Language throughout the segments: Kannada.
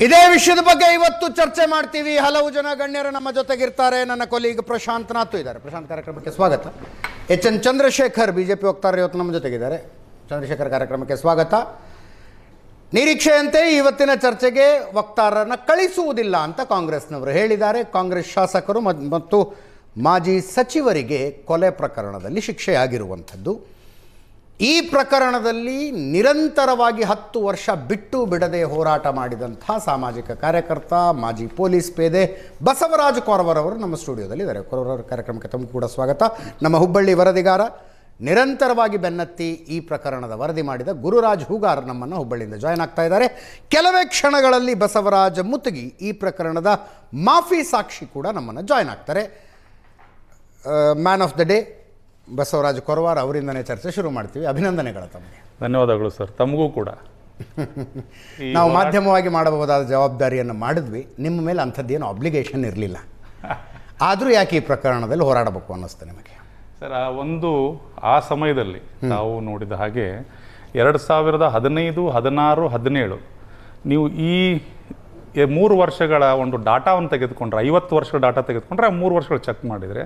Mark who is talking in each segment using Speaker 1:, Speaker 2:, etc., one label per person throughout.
Speaker 1: ಇದೇ ವಿಷಯದ ಬಗ್ಗೆ ಇವತ್ತು ಚರ್ಚೆ ಮಾಡ್ತೀವಿ. ಹಲವು ಜನ ಗಣ್ಯರು ನಮ್ಮ ಜೊತೆಗಿರ್ತಾರೆ. ನನ್ನ ಕೊಲೀಗ್ ಪ್ರಶಾಂತ್ ನಾಥ್ ಇದ್ದಾರೆ. ಪ್ರಶಾಂತ್, ಕಾರ್ಯಕ್ರಮಕ್ಕೆ ಸ್ವಾಗತ. ಎನ್ ಚಂದ್ರಶೇಖರ್ ಬಿಜೆಪಿ ವಕ್ತಾರರು ಇವತ್ತು ನಮ್ಮ ಜೊತೆಗಿದ್ದಾರೆ. ಚಂದ್ರಶೇಖರ್, ಕಾರ್ಯಕ್ರಮಕ್ಕೆ ಸ್ವಾಗತ. ನಿರೀಕ್ಷೆಯಂತೆ ಇವತ್ತಿನ ಚರ್ಚೆಗೆ ವಕ್ತಾರರನ್ನು ಕಳಿಸುವುದಿಲ್ಲ ಅಂತ ಕಾಂಗ್ರೆಸ್ನವರು ಹೇಳಿದ್ದಾರೆ. ಕಾಂಗ್ರೆಸ್ ಶಾಸಕರು ಮತ್ತು ಮಾಜಿ ಸಚಿವರಿಗೆ ಕೊಲೆ ಪ್ರಕರಣದಲ್ಲಿ ಶಿಕ್ಷೆಯಾಗಿರುವಂಥದ್ದು. ಈ ಪ್ರಕರಣದಲ್ಲಿ ನಿರಂತರವಾಗಿ 10 ವರ್ಷ ಬಿಟ್ಟು ಬಿಡದೆ ಹೋರಾಟ ಮಾಡಿದಂಥ ಸಾಮಾಜಿಕ ಕಾರ್ಯಕರ್ತ, ಮಾಜಿ ಪೊಲೀಸ್ ಪೇದೆ ಬಸವರಾಜ ಕೊರವರ್ ಅವರು ನಮ್ಮ ಸ್ಟುಡಿಯೋದಲ್ಲಿ ಇದ್ದಾರೆ. ಕೊರವರ್, ಕಾರ್ಯಕ್ರಮಕ್ಕೆ ತಮಗೂ ಕೂಡ ಸ್ವಾಗತ. ನಮ್ಮ ಹುಬ್ಬಳ್ಳಿ ವರದಿಗಾರ, ನಿರಂತರವಾಗಿ ಬೆನ್ನತ್ತಿ ಈ ಪ್ರಕರಣದ ವರದಿ ಮಾಡಿದ ಗುರುರಾಜ್ ಹೂಗಾರ್ ನಮ್ಮನ್ನು ಹುಬ್ಬಳ್ಳಿಯಿಂದ ಜಾಯ್ನ್ ಆಗ್ತಾ ಇದ್ದಾರೆ. ಕೆಲವೇ ಕ್ಷಣಗಳಲ್ಲಿ ಬಸವರಾಜ ಮುತ್ತಗಿ, ಈ ಪ್ರಕರಣದ ಮಾಫಿ ಸಾಕ್ಷಿ ಕೂಡ ನಮ್ಮನ್ನು ಜಾಯ್ನ್ ಆಗ್ತಾರೆ. Man of the day Basavaraja Koravar ಅವರಿಂದನೇ ಚರ್ಚೆ ಶುರು ಮಾಡ್ತೀವಿ. ಅಭಿನಂದನೆಗಳು ತಮಗೆ.
Speaker 2: ಧನ್ಯವಾದಗಳು ಸರ್, ತಮಗೂ ಕೂಡ.
Speaker 1: ನಾವು ಮಾಧ್ಯಮವಾಗಿ ಮಾಡಬಹುದಾದ ಜವಾಬ್ದಾರಿಯನ್ನು ಮಾಡಿದ್ವಿ. ನಿಮ್ಮ ಮೇಲೆ ಅಂಥದ್ದೇನು ಅಬ್ಲಿಗೇಷನ್ ಇರಲಿಲ್ಲ. ಆದರೂ ಯಾಕೆ ಈ ಪ್ರಕರಣದಲ್ಲಿ ಹೋರಾಡಬೇಕು ಅನ್ನಿಸ್ತು ನಿಮಗೆ?
Speaker 2: ಸರ್, ಆ ಸಮಯದಲ್ಲಿ ನಾವು ನೋಡಿದ ಹಾಗೆ 2015, 16, 17 ನೀವು ಈ 3 ವರ್ಷಗಳ ಒಂದು ಡಾಟಾವನ್ನು ತೆಗೆದುಕೊಂಡ್ರೆ, 50 ವರ್ಷಗಳ ಡಾಟಾ ತೆಗೆದುಕೊಂಡ್ರೆ, 3 ವರ್ಷಗಳು ಚೆಕ್ ಮಾಡಿದರೆ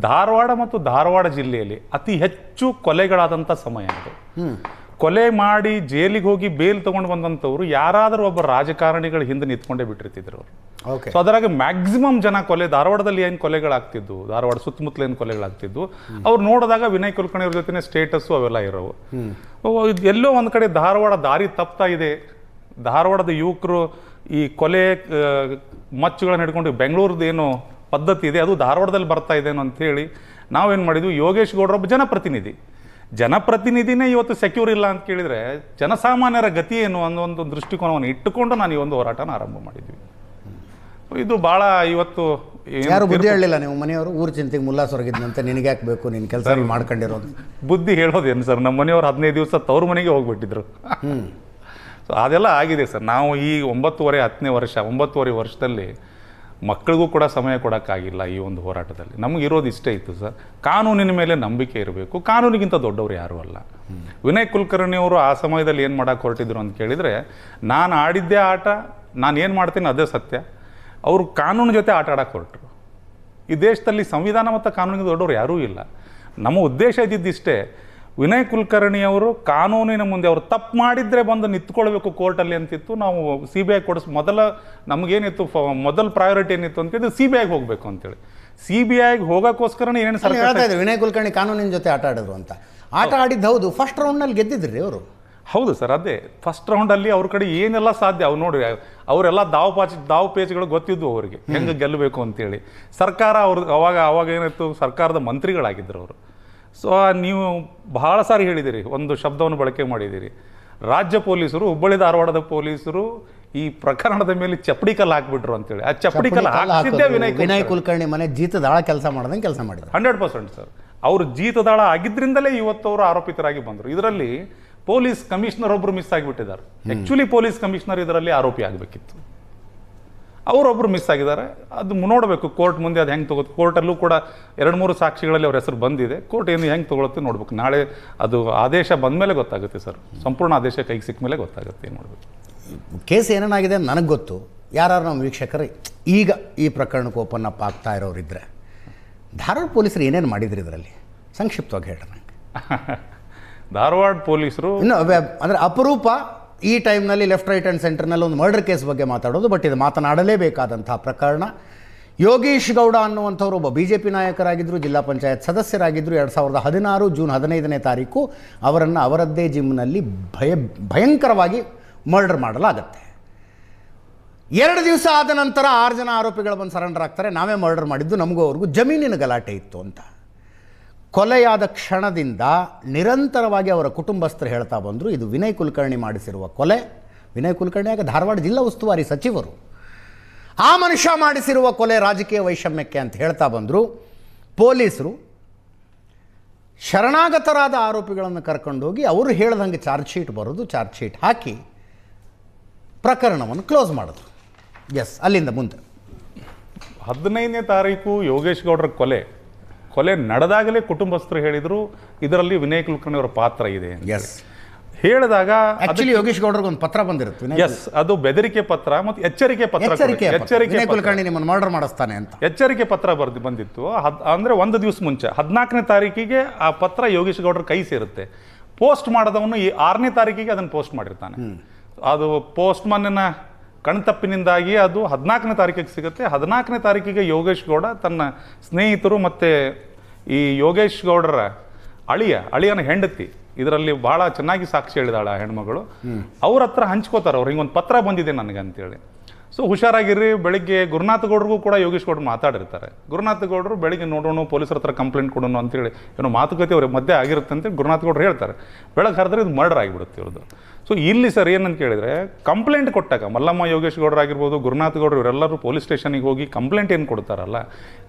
Speaker 2: ಧಾರವಾಡ ಮತ್ತು ಧಾರವಾಡ ಜಿಲ್ಲೆಯಲ್ಲಿ ಅತಿ ಹೆಚ್ಚು ಕೊಲೆಗಳಾದಂಥ ಸಮಯ ಅದು. ಕೊಲೆ ಮಾಡಿ ಜೈಲಿಗೆ ಹೋಗಿ ಬೇಲ್ ತಗೊಂಡು ಬಂದಂಥವ್ರು ಯಾರಾದರೂ ಒಬ್ಬ ರಾಜಕಾರಣಿಗಳ ಹಿಂದೆ ನಿಂತ್ಕೊಂಡೇ ಬಿಟ್ಟಿರ್ತಿದ್ರು ಅವರು. ಸೊ ಅದರಾಗ ಮ್ಯಾಕ್ಸಿಮಮ್ ಜನ ಧಾರವಾಡದಲ್ಲಿ ಏನು ಕೊಲೆಗಳಾಗ್ತಿದ್ವು, ಧಾರವಾಡ ಸುತ್ತಮುತ್ತಲ ಏನು ಕೊಲೆಗಳಾಗ್ತಿದ್ವು, ಅವ್ರು ನೋಡಿದಾಗ ವಿನಯ್ ಕುಲಕರ್ಣಿ ಅವ್ರ ಜೊತೆ ಸ್ಟೇಟಸ್ಸು ಅವೆಲ್ಲ ಇರೋವು. ಎಲ್ಲೋ ಒಂದು ಕಡೆ ಧಾರವಾಡ ದಾರಿ ತಪ್ತಾ ಇದೆ, ಧಾರವಾಡದ ಯುವಕರು ಈ ಕೊಲೆ ಮಚ್ಚುಗಳನ್ನು ಹಿಡ್ಕೊಂಡು ಬೆಂಗಳೂರದ್ದು ಏನು ಪದ್ಧತಿ ಇದೆ ಅದು ಧಾರವಾಡದಲ್ಲಿ ಬರ್ತಾ ಇದೇನೋ ಅಂಥೇಳಿ ನಾವೇನು ಮಾಡಿದ್ವಿ, ಯೋಗೇಶ್ ಗೌಡ್ರೊಬ್ಬ ಜನಪ್ರತಿನಿಧಿನೇ ಇವತ್ತು ಸೆಕ್ಯೂರ್ ಇಲ್ಲ ಅಂತ ಕೇಳಿದರೆ ಜನಸಾಮಾನ್ಯರ ಗತಿ ಏನು ಅನ್ನೋ ಒಂದು ದೃಷ್ಟಿಕೋನವನ್ನು ಇಟ್ಟುಕೊಂಡು ನಾನು ಈ ಒಂದು ಹೋರಾಟನ ಆರಂಭ ಮಾಡಿದ್ವಿ. ಇದು ಭಾಳ ಇವತ್ತು
Speaker 1: ಯಾರು ಬುದ್ಧಿ ಹೇಳಲಿಲ್ಲ? ನೀವು ಮನೆಯವರು ಊರು ಚಿಂತೆಗೆ ಮುಲ್ಲಾಸೊರಗಿದ್ದಂತೆ ನಿನಗೆ ಯಾಕೆ ಬೇಕು, ನಿನ್ನ ಕೆಲಸ ಮಾಡ್ಕೊಂಡಿರೋದು?
Speaker 2: ಬುದ್ಧಿ ಹೇಳೋದೇನು ಸರ್, ನಮ್ಮ ಮನೆಯವರು 15 ದಿವಸ ತವ್ರ ಮನೆಗೆ ಹೋಗ್ಬಿಟ್ಟಿದ್ರು. ಸೊ ಅದೆಲ್ಲ ಆಗಿದೆ ಸರ್. ನಾವು ಈ 9.5 ವರ್ಷದಲ್ಲಿ ಮಕ್ಕಳಿಗೂ ಕೂಡ ಸಮಯ ಕೊಡೋಕ್ಕಾಗಿಲ್ಲ. ಈ ಒಂದು ಹೋರಾಟದಲ್ಲಿ ನಮಗಿರೋದು ಇಷ್ಟೇ ಇತ್ತು ಸರ್, ಕಾನೂನಿನ ಮೇಲೆ ನಂಬಿಕೆ ಇರಬೇಕು. ಕಾನೂನಿಗಿಂತ ದೊಡ್ಡವರು ಯಾರೂ ಅಲ್ಲ. ವಿನಯ್ ಕುಲಕರ್ಣಿ ಅವರು ಆ ಸಮಯದಲ್ಲಿ ಏನು ಮಾಡೋಕ್ಕೆ ಹೊರಟಿದ್ರು ಅಂತ ಕೇಳಿದರೆ, ನಾನು ಆಡಿದ್ದೇ ಆಟ, ನಾನು ಏನು ಮಾಡ್ತೀನಿ ಅದೇ ಸತ್ಯ. ಅವರು ಕಾನೂನು ಜೊತೆ ಆಟ ಆಡೋಕ್ಕೆ ಹೊರಟರು. ಈ ದೇಶದಲ್ಲಿ ಸಂವಿಧಾನ ಮತ್ತು ಕಾನೂನಿಗೆ ದೊಡ್ಡವರು ಯಾರೂ ಇಲ್ಲ. ನಮ್ಮ ಉದ್ದೇಶ ಇದ್ದಿದ್ದಿಷ್ಟೇ, ವಿನಯ್ ಕುಲಕರ್ಣಿ ಅವರು ಕಾನೂನಿನ ಮುಂದೆ ಅವರು ತಪ್ಪು ಮಾಡಿದರೆ ಬಂದು ನಿಂತ್ಕೊಳ್ಬೇಕು ಕೋರ್ಟಲ್ಲಿ ಅಂತಿತ್ತು. ನಾವು CBI ನಮಗೇನಿತ್ತು, ಮೊದಲ ಪ್ರಯಾರಿಟಿ ಏನಿತ್ತು ಅಂತೇಳಿ CBIಗೆ ಹೋಗಬೇಕು ಅಂತೇಳಿ. CBIಗೆ ಹೋಗೋಕ್ಕೋಸ್ಕರನೇ ಏನು ಸರ್
Speaker 1: ಹೇಳ್ತಾ ಇದ್ದಾರೆ, ವಿನಯ್ ಕುಲಕರ್ಣಿ ಕಾನೂನಿನ ಜೊತೆ ಆಟ ಆಡಿದ್ರು ಅಂತ. ಆಟ ಆಡಿದ್ದು ಹೌದು, ಫಸ್ಟ್ ರೌಂಡ್ನಲ್ಲಿ ಗೆದ್ದಿದ್ರಿ ಅವರು.
Speaker 2: ಹೌದು ಸರ್, ಅದೇ ಫಸ್ಟ್ ರೌಂಡಲ್ಲಿ ಅವ್ರ ಕಡೆ ಏನೆಲ್ಲ ಸಾಧ್ಯ ಅವ್ರು ನೋಡಿ, ಅವರೆಲ್ಲ ದಾವು ಪೇಜ್ಗಳು ಗೊತ್ತಿದ್ವು ಅವರಿಗೆ ಹೆಂಗೆ ಗೆಲ್ಲಬೇಕು ಅಂತೇಳಿ. ಸರ್ಕಾರ ಅವಾಗ ಏನಿತ್ತು, ಸರ್ಕಾರದ ಮಂತ್ರಿಗಳಾಗಿದ್ದರು ಅವರು. ಸೊ ನೀವು ಬಹಳ ಸಾರಿ ಹೇಳಿದ್ದೀರಿ, ಒಂದು ಶಬ್ದವನ್ನು ಬಳಕೆ ಮಾಡಿದ್ದೀರಿ, ರಾಜ್ಯ ಪೊಲೀಸರು, ಹುಬ್ಬಳ್ಳಿ ಧಾರವಾಡದ ಪೊಲೀಸರು ಈ ಪ್ರಕರಣದ ಮೇಲೆ ಚಪ್ಪಡಿ ಕಲ್ಲು ಹಾಕ್ಬಿಟ್ರು ಅಂತೇಳಿ. ಆ ಚಪ್ಪಡಿ ಕಲ್ಲು ಹಾಕಿದ್ದೇ
Speaker 1: ವಿನಯ್ ಕುಲಕರ್ಣಿ ಮನೆ ಜೀತದಾಳ ಕೆಲಸ ಮಾಡ್ದಂಗೆ ಕೆಲಸ ಮಾಡಿದ್ರು.
Speaker 2: 100% ಸರ್. ಅವರು ಜೀತದಾಳ ಆಗಿದ್ರಿಂದಲೇ ಇವತ್ತು ಅವರು ಆರೋಪಿತರಾಗಿ ಬಂದರು. ಇದರಲ್ಲಿ ಪೊಲೀಸ್ ಕಮಿಷನರ್ ಒಬ್ಬರು ಮಿಸ್ ಆಗಿಬಿಟ್ಟಿದ್ದಾರೆ. ಆ್ಯಕ್ಚುಲಿ ಪೊಲೀಸ್ ಕಮಿಷನರ್ ಇದರಲ್ಲಿ ಆರೋಪಿ ಆಗಬೇಕಿತ್ತು, ಅವರೊಬ್ಬರು ಮಿಸ್ ಆಗಿದ್ದಾರೆ. ಅದು ನೋಡಬೇಕು ಕೋರ್ಟ್ ಮುಂದೆ ಅದು ಹೆಂಗೆ ತಗೋದು. ಕೋರ್ಟಲ್ಲೂ ಕೂಡ 2-3 ಸಾಕ್ಷಿಗಳಲ್ಲಿ ಅವ್ರ ಹೆಸರು ಬಂದಿದೆ. ಕೋರ್ಟ್ ಏನು ಹೆಂಗೆ ತೊಗೊಳುತ್ತೆ ನೋಡ್ಬೇಕು. ನಾಳೆ ಅದು ಆದೇಶ ಬಂದ ಮೇಲೆ ಗೊತ್ತಾಗುತ್ತೆ ಸರ್, ಸಂಪೂರ್ಣ ಆದೇಶ ಕೈಗೆ ಸಿಕ್ಕ ಮೇಲೆ ಗೊತ್ತಾಗುತ್ತೆ ಏನು ಮಾಡಬೇಕು.
Speaker 1: ಕೇಸ್ ಏನೇನಾಗಿದೆ ನನಗೆ ಗೊತ್ತು. ಯಾರು ನಮ್ಮ ವೀಕ್ಷಕರು ಈಗ ಈ ಪ್ರಕರಣಕ್ಕೆ ಓಪನ್ ಅಪ್ ಆಗ್ತಾ ಇರೋರಿದ್ದರೆ, ಧಾರವಾಡ ಪೊಲೀಸರು ಏನೇನು ಮಾಡಿದ್ರು ಇದರಲ್ಲಿ ಸಂಕ್ಷಿಪ್ತವಾಗಿ ಹೇಳಿ ನನಗೆ.
Speaker 2: ಧಾರವಾಡ ಪೊಲೀಸರು
Speaker 1: ಇನ್ನು ಅಂದರೆ ಅಪರೂಪ ಈ ಟೈಮ್ನಲ್ಲಿ ಲೆಫ್ಟ್, ರೈಟ್ ಆ್ಯಂಡ್ ಸೆಂಟರ್ನಲ್ಲಿ ಒಂದು ಮರ್ಡರ್ ಕೇಸ್ ಬಗ್ಗೆ ಮಾತಾಡೋದು. ಬಟ್ ಇದು ಮಾತನಾಡಲೇಬೇಕಾದಂಥ ಪ್ರಕರಣ. ಯೋಗೇಶ್ ಗೌಡ ಅನ್ನುವಂಥವ್ರು ಒಬ್ಬ BJP ನಾಯಕರಾಗಿದ್ದರು, ಜಿಲ್ಲಾ ಪಂಚಾಯತ್ ಸದಸ್ಯರಾಗಿದ್ದರು. 2016 ಜೂನ್ 15ನೇ ತಾರೀಕು ಅವರನ್ನು ಅವರದ್ದೇ ಜಿಮ್ನಲ್ಲಿ ಭಯಂಕರವಾಗಿ ಮರ್ಡರ್ ಮಾಡಲಾಗತ್ತೆ. 2 ದಿವಸ ಆದ ನಂತರ 6 ಜನ ಆರೋಪಿಗಳು ಬಂದು ಸರೆಂಡರ್ ಆಗ್ತಾರೆ. ನಾವೇ ಮರ್ಡರ್ ಮಾಡಿದ್ದು, ನಮಗೂ ಅವ್ರಿಗೂ ಜಮೀನಿನ ಗಲಾಟೆ ಇತ್ತು ಅಂತ. ಕೊಲೆಯಾದ ಕ್ಷಣದಿಂದ ನಿರಂತರವಾಗಿ ಅವರ ಕುಟುಂಬಸ್ಥರು ಹೇಳ್ತಾ ಬಂದರು, ಇದು ವಿನಯ್ ಕುಲಕರ್ಣಿ ಮಾಡಿಸಿರುವ ಕೊಲೆ. ವಿನಯ್ ಕುಲಕರ್ಣಿ ಆಗ ಧಾರವಾಡ ಜಿಲ್ಲಾ ಉಸ್ತುವಾರಿ ಸಚಿವರು. ಆ ಮನುಷ್ಯ ಮಾಡಿಸಿರುವ ಕೊಲೆ ರಾಜಕೀಯ ವೈಷಮ್ಯಕ್ಕೆ ಅಂತ ಹೇಳ್ತಾ ಬಂದರು. ಪೊಲೀಸರು ಶರಣಾಗತರಾದ ಆರೋಪಿಗಳನ್ನು ಕರ್ಕೊಂಡೋಗಿ ಅವರು ಹೇಳ್ದಂಗೆ ಚಾರ್ಜ್ ಶೀಟ್ ಬರೋದು, ಚಾರ್ಜ್ ಶೀಟ್ ಹಾಕಿ ಪ್ರಕರಣವನ್ನು ಕ್ಲೋಸ್ ಮಾಡಿದ್ರು. ಎಸ್, ಅಲ್ಲಿಂದ ಮುಂದೆ
Speaker 2: 15ನೇ ತಾರೀಕು ಯೋಗೇಶ್ ಗೌಡ್ರ ಕೊಲೆ ನಡೆದಾಗಲೇ ಕುಟುಂಬಸ್ಥರು ಹೇಳಿದರು ಇದರಲ್ಲಿ ವಿನಯ್ ಕುಲಕರ್ಣಿ ಅವರ ಪಾತ್ರ ಇದೆ.
Speaker 1: ಎಸ್,
Speaker 2: ಹೇಳಿದಾಗ
Speaker 1: ಆಕ್ಚುಲಿ ಯೋಗೇಶ್ ಗೌಡ್ರಿಗೆ ಒಂದು ಪತ್ರ ಬಂದಿರುತ್ತೆ.
Speaker 2: ಎಸ್, ಅದು ಬೆದರಿಕೆ ಪತ್ರ ಮತ್ತು ಎಚ್ಚರಿಕೆ ಪತ್ರ.
Speaker 1: ವಿನಯ್ ಕುಲಕರ್ಣಿ ನಿಮ್ಮನ್ನು ಮರ್ಡರ್ ಮಾಡಿಸ್ತಾನೆ ಅಂತ
Speaker 2: ಎಚ್ಚರಿಕೆ ಪತ್ರ ಬಂದಿತ್ತು. ಅಂದರೆ ಒಂದು ದಿವಸ ಮುಂಚೆ 14ನೇ ತಾರೀಕಿಗೆ ಆ ಪತ್ರ ಯೋಗೇಶ್ ಗೌಡ್ರ ಕೈ ಸೇರುತ್ತೆ. ಪೋಸ್ಟ್ ಮಾಡಿದವನು ಈ 6ನೇ ತಾರೀಕಿಗೆ ಅದನ್ನು ಪೋಸ್ಟ್ ಮಾಡಿರ್ತಾನೆ. ಅದು ಪೋಸ್ಟ್ ಮನ್ನ ಕಣ್ತಪ್ಪಿನಿಂದಾಗಿ ಅದು 14ನೇ ತಾರೀಕಿಗೆ ಸಿಗುತ್ತೆ. 14ನೇ ತಾರೀಕಿಗೆ ಯೋಗೇಶ್ ಗೌಡ ತನ್ನ ಸ್ನೇಹಿತರು ಮತ್ತು ಈ ಯೋಗೇಶ್ ಗೌಡರ ಅಳಿಯನ ಹೆಂಡತಿ, ಇದರಲ್ಲಿ ಭಾಳ ಚೆನ್ನಾಗಿ ಸಾಕ್ಷಿ ಹೇಳಿದಾಳೆ ಆ ಹೆಣ್ಮಗಳು, ಅವ್ರ ಹತ್ರ ಹಂಚ್ಕೋತಾರೆ. ಅವ್ರು ಹಿಂಗೊಂದು ಪತ್ರ ಬಂದಿದೆ ನನಗೆ ಅಂತೇಳಿ. ಸೊ ಹುಷಾರಾಗಿರ್ರಿ. ಬೆಳಿಗ್ಗೆ ಗುರುನಾಥ್ ಗೌಡ್ರಿಗೂ ಕೂಡ ಯೋಗೇಶ್ ಗೌಡ್ರು ಮಾತಾಡಿರ್ತಾರೆ. ಗುರುನಾಥ್ ಗೌಡರು ಬೆಳಿಗ್ಗೆ ನೋಡೋಣ, ಪೊಲೀಸರ ಹತ್ರ ಕಂಪ್ಲೇಂಟ್ ಕೊಡೋಣ ಅಂತೇಳಿ ಏನೋ ಮಾತುಕತೆ ಅವ್ರಿಗೆ ಮಧ್ಯೆ ಆಗಿರುತ್ತೆ ಅಂತೇಳಿ ಗುರುನಾಥ್ ಗೌಡ್ರು ಹೇಳ್ತಾರೆ. ಬೆಳಗ್ಗೆ ಹರಿದ್ರೆ ಇದು ಮರ್ಡರ್ ಆಗಿಬಿಡುತ್ತೆ ಇವ್ರದ್ದು. ಸೊ ಇಲ್ಲಿ ಸರ್ ಏನಂತ ಕೇಳಿದರೆ, ಕಂಪ್ಲೇಂಟ್ ಕೊಟ್ಟಾಗ ಮಲ್ಲಮ್ಮ ಯೋಗೇಶ್ ಗೌಡ್ರು ಆಗಿರ್ಬೋದು, ಗುರುನಾಥ್ ಗೌಡ್ರು ಇವರೆಲ್ಲರೂ ಪೊಲೀಸ್ ಸ್ಟೇಷನಿಗೆ ಹೋಗಿ ಕಂಪ್ಲೇಂಟ್ ಏನು ಕೊಡ್ತಾರಲ್ಲ,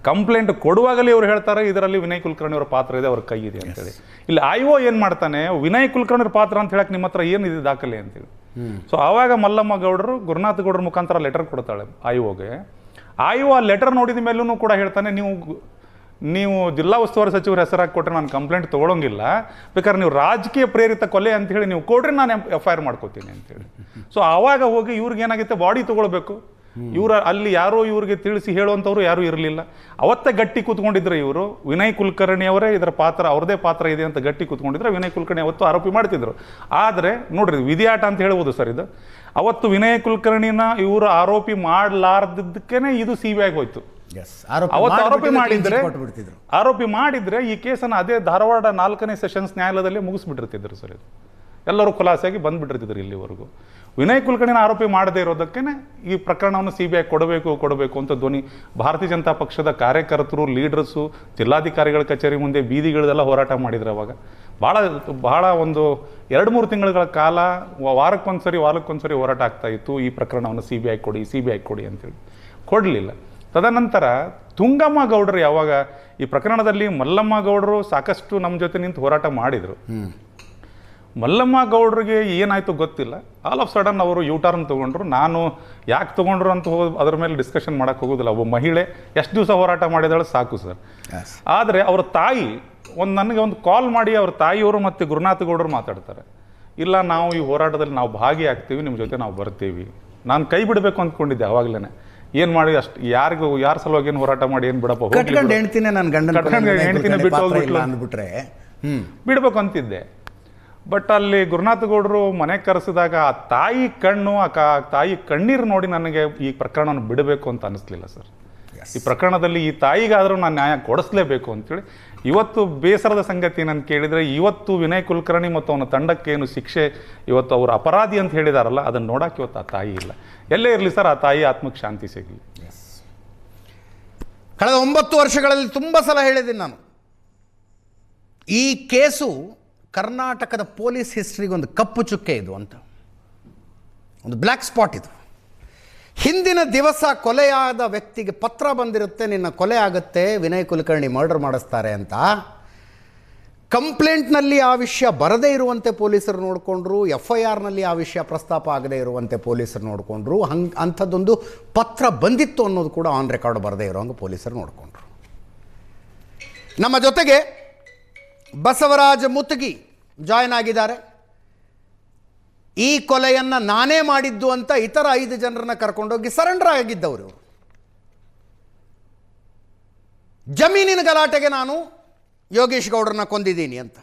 Speaker 2: ಕಂಪ್ಲೇಂಟ್ ಕೊಡುವಾಗಲೇ ಇವ್ರು ಹೇಳ್ತಾರೆ ಇದರಲ್ಲಿ ವಿನಯ್ ಕುಲಕರ್ಣಿ ಅವರ ಪಾತ್ರ ಇದೆ, ಅವ್ರ ಕೈ ಇದೆ ಅಂತೇಳಿ. ಇಲ್ಲಿ IO ಏನು ಮಾಡ್ತಾನೆ, ವಿನಯ್ ಕುಲಕರ್ಣಿ ಪಾತ್ರ ಅಂತ ಹೇಳಕ್ಕೆ ನಿಮ್ಮ ಹತ್ರ ಏನಿದೆ ದಾಖಲೆ ಅಂತೇಳಿ. ಸೊ ಆವಾಗ ಮಲ್ಲಮ್ಮ ಗೌಡರು ಗುರುನಾಥ್ ಗೌಡ್ರ ಮುಖಾಂತರ ಲೆಟರ್ ಕೊಡ್ತಾಳೆ IOಗೆ. IO ಆ ಲೆಟರ್ ನೋಡಿದ ಮೇಲೂ ಕೂಡ ಹೇಳ್ತಾನೆ, ನೀವು ಜಿಲ್ಲಾ ಉಸ್ತುವಾರಿ ಸಚಿವರ ಹೆಸರಾಗಿ ಕೊಟ್ಟರೆ ನಾನು ಕಂಪ್ಲೇಂಟ್ ತೊಗೊಳಂಗಿಲ್ಲ, ಬೇಕಾದ್ರೆ ನೀವು ರಾಜಕೀಯ ಪ್ರೇರಿತ ಕೊಲೆ ಅಂತೇಳಿ ನೀವು ಕೊಡ್ರಿ, ನಾನು FIR ಮಾಡ್ಕೋತೀನಿ ಅಂತೇಳಿ. ಸೊ ಆವಾಗ ಹೋಗಿ ಇವ್ರಿಗೆ ಏನಾಗುತ್ತೆ, ಬಾಡಿ ತೊಗೊಳ್ಬೇಕು. ಇವ್ರ ಅಲ್ಲಿ ಯಾರೋ ಇವ್ರಿಗೆ ತಿಳಿಸಿ ಹೇಳುವಂಥವ್ರು ಯಾರೂ ಇರಲಿಲ್ಲ. ಅವತ್ತೇ ಗಟ್ಟಿ ಕೂತ್ಕೊಂಡಿದ್ರೆ ಇವರು, ವಿನಯ್ ಕುಲಕರ್ಣಿ ಅವರೇ ಇದರ ಪಾತ್ರ, ಅವ್ರದೇ ಪಾತ್ರ ಇದೆ ಅಂತ ಗಟ್ಟಿ ಕೂತ್ಕೊಂಡಿದ್ರೆ ವಿನಯ್ ಕುಲಕರ್ಣಿ ಅವತ್ತು ಆರೋಪಿ ಮಾಡ್ತಿದ್ರು. ಆದರೆ ನೋಡ್ರಿ, ವಿಧಿಯಾಟ ಅಂತ ಹೇಳ್ಬೋದು ಸರ್ ಇದು. ಅವತ್ತು ವಿನಯ್ ಕುಲಕರ್ಣಿನ ಇವರು ಆರೋಪಿ ಮಾಡಲಾರ್ದಕ್ಕೇನೆ ಇದು CBI ಹೋಯ್ತು. ಅವತ್ತು ಆರೋಪಿ ಮಾಡಿದ್ರೆ ಈ ಕೇಸನ್ನು ಅದೇ ಧಾರವಾಡ 4ನೇ ಸೆಷನ್ಸ್ ನ್ಯಾಯಾಲಯದಲ್ಲಿ ಮುಗಿಸ್ಬಿಟ್ಟಿರ್ತಿದ್ರು ಸರ್. ಇದು ಎಲ್ಲರೂ ಖುಲಾಸೆಯಾಗಿ ಬಂದ್ಬಿಟ್ಟಿರ್ತಿದ್ರು ಇಲ್ಲಿವರೆಗೂ. ವಿನಯ್ ಕುಲಕರ್ಣಿನ ಆರೋಪಿ ಮಾಡದೇ ಇರೋದಕ್ಕೇನೆ ಈ ಪ್ರಕರಣವನ್ನು CBI ಕೊಡಬೇಕು ಅಂತ ಧ್ವನಿ ಭಾರತೀಯ ಜನತಾ ಪಕ್ಷದ ಕಾರ್ಯಕರ್ತರು, ಲೀಡರ್ಸು, ಜಿಲ್ಲಾಧಿಕಾರಿಗಳ ಕಚೇರಿ ಮುಂದೆ ಬೀದಿಗಳದೆಲ್ಲ ಹೋರಾಟ ಮಾಡಿದ್ರು. ಅವಾಗ ಬಹಳ ಒಂದು 2-3 ತಿಂಗಳ ಕಾಲ ವಾರಕ್ಕೊಂದ್ಸರಿ ಹೋರಾಟ ಆಗ್ತಾ ಇತ್ತು. ಈ ಪ್ರಕರಣವನ್ನು CBI ಕೊಡಿ ಅಂತೇಳಿ ಕೊಡಲಿಲ್ಲ. ತದನಂತರ ತುಂಗಮ್ಮ ಗೌಡರು ಯಾವಾಗ ಈ ಪ್ರಕರಣದಲ್ಲಿ ಮಲ್ಲಮ್ಮ ಗೌಡರು ಸಾಕಷ್ಟು ನಮ್ಮ ಜೊತೆ ನಿಂತು ಹೋರಾಟ ಮಾಡಿದರು. ಮಲ್ಲಮ್ಮ ಗೌಡ್ರಿಗೆ ಏನಾಯಿತು ಗೊತ್ತಿಲ್ಲ, ಆಲ್ ಆಫ್ ಸಡನ್ ಅವರು U-turn ತೊಗೊಂಡ್ರು. ನಾನು ಯಾಕೆ ತೊಗೊಂಡ್ರು ಅಂತ ಅದ್ರ ಮೇಲೆ ಡಿಸ್ಕಷನ್ ಮಾಡೋಕ್ಕೆ ಹೋಗೋದಿಲ್ಲ. ಒಬ್ಬ ಮಹಿಳೆ ಎಷ್ಟು ದಿವಸ ಹೋರಾಟ ಮಾಡಿದಾಳೆ ಸಾಕು ಸರ್. ಆದರೆ ಅವ್ರ ತಾಯಿ ನನಗೆ ಒಂದು ಕಾಲ್ ಮಾಡಿ ಅವ್ರ ತಾಯಿಯವರು ಮತ್ತು ಗುರುನಾಥ್ ಗೌಡರು ಮಾತಾಡ್ತಾರೆ, ಇಲ್ಲ ನಾವು ಈ ಹೋರಾಟದಲ್ಲಿ ನಾವು ಭಾಗಿಯಾಗ್ತೀವಿ, ನಿಮ್ಮ ಜೊತೆ ನಾವು ಬರ್ತೀವಿ. ನಾನು ಕೈ ಬಿಡಬೇಕು ಅಂದ್ಕೊಂಡಿದ್ದೆ ಅವಾಗಲೇ. ಏನು ಮಾಡಿ ಅಷ್ಟು ಯಾರ ಸಲುವಾಗಿ ಏನು ಹೋರಾಟ ಮಾಡಿ ಏನು ಬಿಡಪ್ಪ, ಹೆಂಡ್ತಿನೇ ಬಿಟ್ಟು ಹೋಗ್ಬಿಟ್ಲು ಅಂದ್ಬಿಟ್ರೆ ಬಿಡಬೇಕು ಅಂತಿದ್ದೆ. ಬಟ್ ಅಲ್ಲಿ ಗುರುನಾಥ್ ಗೌಡರು ಮನೆಗೆ ಕರೆಸಿದಾಗ ಆ ತಾಯಿ ಕಣ್ಣು, ಆ ತಾಯಿ ಕಣ್ಣೀರು ನೋಡಿ ನನಗೆ ಈ ಪ್ರಕರಣವನ್ನು ಬಿಡಬೇಕು ಅಂತ ಅನಿಸ್ಲಿಲ್ಲ ಸರ್. ಈ ಪ್ರಕರಣದಲ್ಲಿ ಈ ತಾಯಿಗಾದರೂ ನಾನು ನ್ಯಾಯ ಕೊಡಿಸ್ಲೇಬೇಕು ಅಂತೇಳಿ. ಇವತ್ತು ಬೇಸರದ ಸಂಗತಿ ಏನಂತ ಕೇಳಿದರೆ, ಇವತ್ತು ವಿನಯ್ ಕುಲಕರ್ಣಿ ಮತ್ತು ಅವನ ತಂಡಕ್ಕೆ ಏನು ಶಿಕ್ಷೆ ಇವತ್ತು ಅವರು ಅಪರಾಧಿ ಅಂತ ಹೇಳಿದಾರಲ್ಲ, ಅದನ್ನು ನೋಡೋಕೆ ಇವತ್ತು ಆ ತಾಯಿ ಇಲ್ಲ. ಎಲ್ಲೇ ಇರಲಿ ಸರ್, ಆ ತಾಯಿ ಆತ್ಮಕ್ಕೆ ಶಾಂತಿ ಸಿಗಲಿ.
Speaker 1: ಕಳೆದ 9 ವರ್ಷಗಳಲ್ಲಿ ತುಂಬ ಸಲ ಹೇಳಿದ್ದೀನಿ ನಾನು, ಈ ಕೇಸು ಕರ್ನಾಟಕದ ಪೊಲೀಸ್ ಹಿಸ್ಟ್ರಿಗೆ ಒಂದು ಕಪ್ಪು ಚುಕ್ಕೆ ಇದು ಅಂತ, ಒಂದು ಬ್ಲ್ಯಾಕ್ ಸ್ಪಾಟ್ ಇದು. ಹಿಂದಿನ ದಿವಸ ಕೊಲೆಯಾದ ವ್ಯಕ್ತಿಗೆ ಪತ್ರ ಬಂದಿರುತ್ತೆ, ನಿನ್ನ ಕೊಲೆ ಆಗುತ್ತೆ, ವಿನಯ್ ಕುಲಕರ್ಣಿ ಮರ್ಡರ್ ಮಾಡಿಸ್ತಾರೆ ಅಂತ. ಕಂಪ್ಲೇಂಟ್ನಲ್ಲಿ ಆ ವಿಷಯ ಬರದೇ ಇರುವಂತೆ ಪೊಲೀಸರು ನೋಡಿಕೊಂಡ್ರು, FIRನಲ್ಲಿ ಆ ವಿಷಯ ಪ್ರಸ್ತಾಪ ಆಗದೇ ಇರುವಂತೆ ಪೊಲೀಸರು ನೋಡಿಕೊಂಡ್ರು. ಅಂಥದ್ದೊಂದು ಪತ್ರ ಬಂದಿತ್ತು ಅನ್ನೋದು ಕೂಡ ಆನ್ ರೆಕಾರ್ಡ್ ಬರದೇ ಇರೋಂಗೆ ಪೊಲೀಸರು ನೋಡಿಕೊಂಡ್ರು. ನಮ್ಮ ಜೊತೆಗೆ ಬಸವರಾಜ ಮುತ್ತಗಿ ಜಾಯ್ನ್ ಆಗಿದ್ದಾರೆ. ಈ ಕೊಲೆಯನ್ನು ನಾನೇ ಮಾಡಿದ್ದು ಅಂತ ಇತರ 5 ಜನರನ್ನ ಕರ್ಕೊಂಡೋಗಿ ಸರೆಂಡರ್ ಆಗಿದ್ದವರು ಇವರು. ಜಮೀನಿನ ಗಲಾಟೆಗೆ ನಾನು ಯೋಗೇಶ್ ಗೌಡ್ರನ್ನ ಕೊಂದಿದ್ದೀನಿ ಅಂತ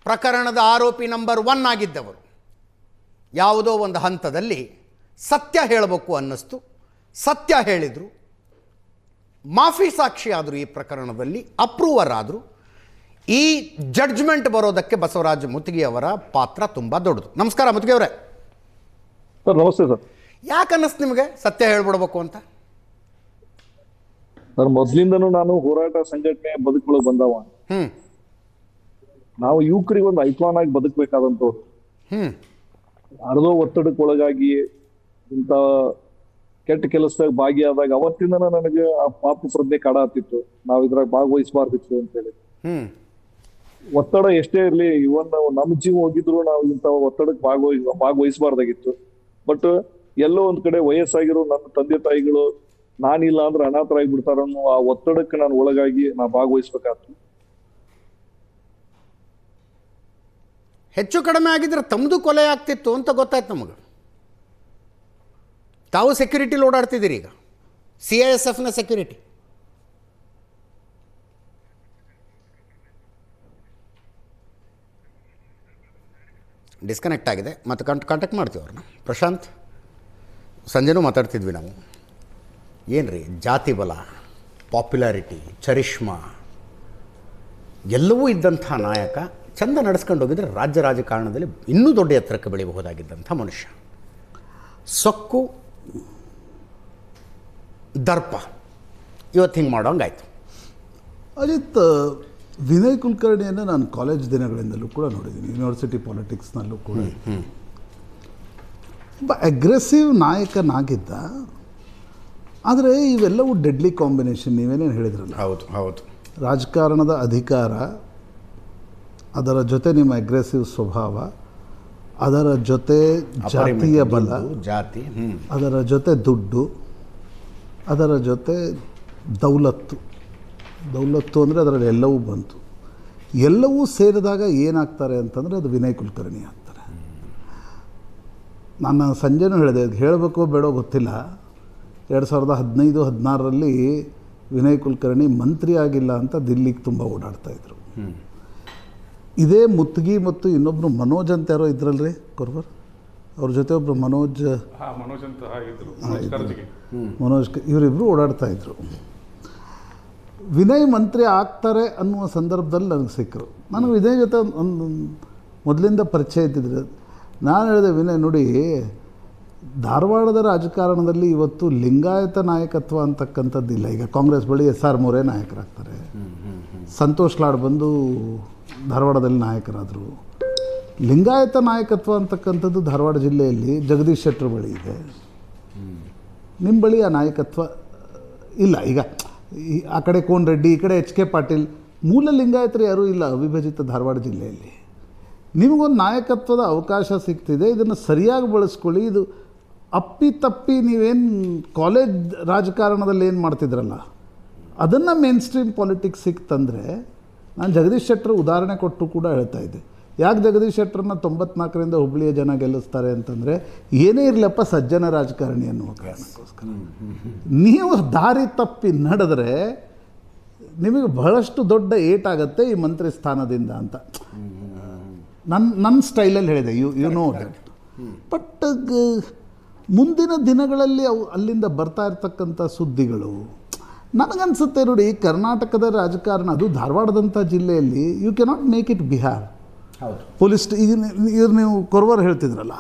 Speaker 1: ಪ್ರಕರಣದ ಆರೋಪಿ ನಂಬರ್ 1 ಆಗಿದ್ದವರು. ಯಾವುದೋ ಒಂದು ಹಂತದಲ್ಲಿ ಸತ್ಯ ಹೇಳಬೇಕು ಅನ್ನಿಸ್ತು, ಸತ್ಯ ಹೇಳಿದರು, ಮಾಫಿ ಸಾಕ್ಷಿ ಆದರು, ಈ ಪ್ರಕರಣದಲ್ಲಿ ಅಪ್ರೂವರ್ ಆದರು. ಈ ಜಡ್ಜ್ಮೆಂಟ್ ಬರೋದಕ್ಕೆ ಬಸವರಾಜ ಮುತ್ತಗಿ ಅವರ ಪಾತ್ರ ತುಂಬ ದೊಡ್ಡದು. ನಮಸ್ಕಾರ ಮುತ್ತಗಿ ಅವರೇ.
Speaker 3: ಸರ್ ನಮಸ್ತೆ ಸರ್.
Speaker 1: ಯಾಕೆ ಅನ್ನಿಸ್ತು ನಿಮಗೆ ಸತ್ಯ ಹೇಳ್ಬಿಡ್ಬೇಕು ಅಂತ?
Speaker 3: ಸರ್ ಮೊದಲಿಂದನೂ ನಾನು ಹೋರಾಟ ಸಂಘಟನೆ ಬದುಕಲು ಬಂದವ. ನಾವು ಯುವಕರಿಗೆ ಒಂದು ಐಕಾನ್ ಆಗಿ ಬದುಕಬೇಕಾದಂಥವ್ರು. ಯಾರದೋ ಒತ್ತಡಕ್ಕೆ ಒಳಗಾಗಿ ಇಂಥ ಕೆಟ್ಟ ಕೆಲಸದಾಗ ಭಾಗಿಯಾದಾಗ ಅವತ್ತಿಂದ ನನಗೆ ಆ ಪಾಪ ಪ್ರಜ್ಞೆ ಕಾಡಾತಿತ್ತು, ನಾವು ಇದ್ರಾಗ ಭಾಗವಹಿಸಬಾರ್ದಿತ್ತು ಅಂತೇಳಿ. ಒತ್ತಡ ಎಷ್ಟೇ ಇರಲಿ, ಇವನ್ ನಮ್ಮ ಜೀವ ಹೋಗಿದ್ರು ನಾವು ಇಂಥ ಒತ್ತಡಕ್ಕೆ ಭಾಗವಹಿಸಬಾರ್ದಾಗಿತ್ತು. ಬಟ್ ಎಲ್ಲೋ ಒಂದ್ ಕಡೆ ವಯಸ್ಸಾಗಿರೋ ನನ್ನ ತಂದೆ ತಾಯಿಗಳು ನಾನಿಲ್ಲ ಅಂದ್ರೆ ಅನಾಥರಾಗಿ ಬಿಡ್ತಾರ ಅನ್ನೋ ಆ ಒತ್ತಡಕ್ಕೆ ನಾನು ಒಳಗಾಗಿ ನಾ ಭಾಗವಹಿಸ್ಬೇಕಾಗ್ತು.
Speaker 1: ಹೆಚ್ಚು ಕಡಿಮೆ ಆಗಿದ್ರೆ ತಮ್ಮದು ಕೊಲೆ ಆಗ್ತಿತ್ತು ಅಂತ ಗೊತ್ತಾಯ್ತು ನಮಗೆ. ತಾವು ಸೆಕ್ಯೂರಿಟಿಲಿ ಓಡಾಡ್ತಿದ್ದೀರಿ ಈಗ, CISFನ ಸೆಕ್ಯೂರಿಟಿ. ಡಿಸ್ಕನೆಕ್ಟ್ ಆಗಿದೆ, ಮತ್ತು ಕಾಂಟ್ಯಾಕ್ಟ್ ಮಾಡ್ತೀವಿ ಅವ್ರನ್ನ. ಪ್ರಶಾಂತ್, ಸಂಜೆನೂ ಮಾತಾಡ್ತಿದ್ವಿ ನಾವು. ಏನು ರೀ, ಜಾತಿ ಬಲ, ಪಾಪ್ಯುಲಾರಿಟಿ, ಚರಿಷ್ಮಾ ಎಲ್ಲವೂ ಇದ್ದಂಥ ನಾಯಕ ಚಂದ ನಡೆಸ್ಕೊಂಡು ಹೋಗಿದ್ರೆ ರಾಜ್ಯ ರಾಜಕಾರಣದಲ್ಲಿ ಇನ್ನೂ ದೊಡ್ಡ ಎತ್ತರಕ್ಕೆ ಬೆಳಿಬಹುದಾಗಿದ್ದಂಥ ಮನುಷ್ಯ. ಸೊಕ್ಕು, ದರ್ಪ ಇವತ್ತು ಹಿಂಗೆ ಮಾಡೋಂಗಾಯ್ತು.
Speaker 4: ಅಜಿತ್, ವಿನಯ್ ಕುಲಕರ್ಣಿಯನ್ನು ನಾನು ಕಾಲೇಜ್ ದಿನಗಳಿಂದಲೂ ಕೂಡ ನೋಡಿದ್ದೀನಿ, ಯೂನಿವರ್ಸಿಟಿ ಪಾಲಿಟಿಕ್ಸ್ನಲ್ಲೂ ಕೂಡ. ಒಬ್ಬ ಅಗ್ರೆಸಿವ್ ನಾಯಕನಾಗಿದ್ದ. ಆದರೆ ಇವೆಲ್ಲವೂ ಡೆಡ್ಲಿ ಕಾಂಬಿನೇಷನ್, ನೀವೇನೇನು ಹೇಳಿದ್ರಲ್ಲ.
Speaker 1: ಹೌದು.
Speaker 4: ರಾಜಕಾರಣದ ಅಧಿಕಾರ, ಅದರ ಜೊತೆ ನಿಮ್ಮ ಅಗ್ರೆಸಿವ್ ಸ್ವಭಾವ, ಅದರ ಜೊತೆ ಜಾತಿಯ ಬಲ,
Speaker 1: ಜಾತಿ,
Speaker 4: ಅದರ ಜೊತೆ ದುಡ್ಡು, ಅದರ ಜೊತೆ ದೌಲತ್ತು ಅಂದರೆ ಅದರಲ್ಲಿ ಎಲ್ಲವೂ ಬಂತು. ಎಲ್ಲವೂ ಸೇರಿದಾಗ ಏನಾಗ್ತಾರೆ ಅಂತಂದರೆ ಅದು ವಿನಯ್ ಕುಲಕರ್ಣಿ ಆಗ್ತಾರೆ. ನಾನು ಸಂಜೆನೂ ಹೇಳಿದೆ, ಹೇಳಬೇಕೋ ಬೇಡೋ ಗೊತ್ತಿಲ್ಲ, 2015-16ರಲ್ಲಿ ವಿನಯ್ ಕುಲಕರ್ಣಿ ಮಂತ್ರಿ ಆಗಿಲ್ಲ ಅಂತ ದಿಲ್ಲಿಗೆ ತುಂಬ ಓಡಾಡ್ತಾಯಿದ್ರು. ಇದೇ ಮುತ್ಗಿ ಮತ್ತು ಇನ್ನೊಬ್ಬರು ಮನೋಜ್ ಅಂತ ಯಾರೋ ಇದ್ರಲ್ರಿ ಕೊರ್ಬರ್, ಅವ್ರ ಜೊತೆ ಒಬ್ಬರು ಮನೋಜ್ ಇವರಿಬ್ಬರು ಓಡಾಡ್ತಾಯಿದ್ರು. ವಿನಯ್ ಮಂತ್ರಿ ಆಗ್ತಾರೆ ಅನ್ನುವ ಸಂದರ್ಭದಲ್ಲಿ ನನಗೆ ಸಿಕ್ಕರು. ನನಗೆ ವಿನಯ್ ಜೊತೆ ಒಂದು ಮೊದಲಿಂದ ಪರಿಚಯ ಇದ್ದಿದ್ರೆ ನಾನು ಹೇಳಿದೆ, ವಿನಯ್ ನೋಡಿ, ಧಾರವಾಡದ ರಾಜಕಾರಣದಲ್ಲಿ ಇವತ್ತು ಲಿಂಗಾಯತ ನಾಯಕತ್ವ ಅಂತಕ್ಕಂಥದ್ದಿಲ್ಲ. ಈಗ ಕಾಂಗ್ರೆಸ್ ಬಳಿ SR ಮೋರೆ ನಾಯಕರಾಗ್ತಾರೆ, ಸಂತೋಷ್ ಲಾಡ್ ಬಂದು ಧಾರವಾಡದಲ್ಲಿ ನಾಯಕರಾದರು. ಲಿಂಗಾಯತ ನಾಯಕತ್ವ ಅಂತಕ್ಕಂಥದ್ದು ಧಾರವಾಡ ಜಿಲ್ಲೆಯಲ್ಲಿ ಜಗದೀಶ್ ಶೆಟ್ಟರ್ ಬಳಿ ಇದೆ, ನಿಮ್ಮ ಬಳಿ ಆ ನಾಯಕತ್ವ ಇಲ್ಲ. ಈಗ ಆ ಕಡೆ ಕೋನ್ ರೆಡ್ಡಿ, ಈ ಕಡೆ HK ಪಾಟೀಲ್, ಮೂಲ ಲಿಂಗಾಯತರು ಯಾರೂ ಇಲ್ಲ ಅವಿಭಜಿತ ಧಾರವಾಡ ಜಿಲ್ಲೆಯಲ್ಲಿ. ನಿಮಗೊಂದು ನಾಯಕತ್ವದ ಅವಕಾಶ ಸಿಗ್ತಿದೆ, ಇದನ್ನು ಸರಿಯಾಗಿ ಬಳಸ್ಕೊಳ್ಳಿ. ಇದು ಅಪ್ಪಿತಪ್ಪಿ ನೀವೇನು ಕಾಲೇಜ್ ರಾಜಕಾರಣದಲ್ಲಿ ಏನು ಮಾಡ್ತಿದ್ರಲ್ಲ ಅದನ್ನು ಮೇನ್ ಸ್ಟ್ರೀಮ್ ಪಾಲಿಟಿಕ್ಸಿಗೆ ತಂದರೆ, ನಾನು ಜಗದೀಶ್ ಶೆಟ್ಟರ್ ಉದಾಹರಣೆ ಕೊಟ್ಟು ಕೂಡ ಹೇಳ್ತಾ ಇದ್ದೆ. ಯಾಕೆ ಜಗದೀಶ್ ಶೆಟ್ಟರನ್ನ 94ರಿಂದ ಹುಬ್ಬಳ್ಳಿಯ ಜನ ಗೆಲ್ಲಿಸ್ತಾರೆ ಅಂತಂದರೆ, ಏನೇ ಇರಲಪ್ಪ ಸಜ್ಜನ ರಾಜಕಾರಣಿ ಅನ್ನುವ ಕಾರಣಕ್ಕೋಸ್ಕರ. ನೀವು ದಾರಿ ತಪ್ಪಿ ನಡೆದ್ರೆ ನಿಮಗೆ ಬಹಳಷ್ಟು ದೊಡ್ಡ ಏಟಾಗತ್ತೆ ಈ ಮಂತ್ರಿ ಸ್ಥಾನದಿಂದ ಅಂತ ನನ್ನ ಸ್ಟೈಲಲ್ಲಿ ಹೇಳಿದೆ. You know that. ಬಟ್ ಮುಂದಿನ ದಿನಗಳಲ್ಲಿ ಅಲ್ಲಿಂದ ಬರ್ತಾ ಇರ್ತಕ್ಕಂಥ ಸುದ್ದಿಗಳು ನನಗನ್ಸುತ್ತೆ ನೋಡಿ, ಕರ್ನಾಟಕದ ರಾಜಕಾರಣ, ಅದು ಧಾರವಾಡದಂಥ ಜಿಲ್ಲೆಯಲ್ಲಿ you cannot make it Bihar. Police ಈಗ ನೀವು ಕೊರ್ವರ್ ಹೇಳ್ತಿದ್ರಲ್ಲ,